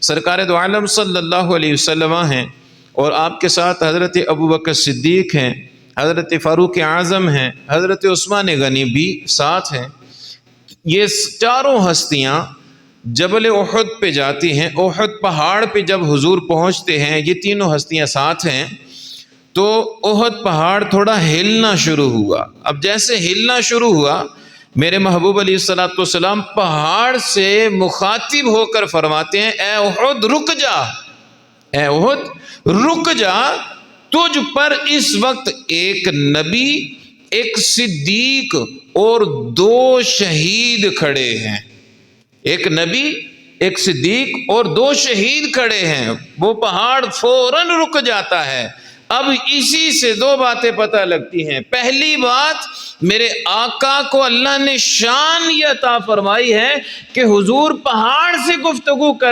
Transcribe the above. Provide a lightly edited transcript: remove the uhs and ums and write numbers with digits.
سرکار دو عالم صلی اللہ علیہ وسلم ہیں، اور آپ کے ساتھ حضرت ابوبکر صدیق ہیں، حضرت فاروق اعظم ہیں، حضرت عثمان غنی بھی ساتھ ہیں۔ یہ چاروں ہستیاں جبل احد پہ جاتی ہیں۔ احد پہاڑ پہ جب حضور پہنچتے ہیں، یہ تینوں ہستیاں ساتھ ہیں، تو احد پہاڑ تھوڑا ہلنا شروع ہوا۔ اب جیسے ہلنا شروع ہوا، میرے محبوب علیہ الصلوۃ والسلام پہاڑ سے مخاطب ہو کر فرماتے ہیں، اے احد رک جا، اے احد رک جا، تجھ پر اس وقت ایک نبی، ایک صدیق اور دو شہید کھڑے ہیں۔ ایک نبی، ایک صدیق اور دو شہید کھڑے ہیں۔ وہ پہاڑ فوراً رک جاتا ہے۔ اب اسی سے دو باتیں پتہ لگتی ہیں۔ پہلی بات، میرے آقا کو اللہ نے شان یہ عطا فرمائی ہے کہ حضور پہاڑ سے گفتگو کرتے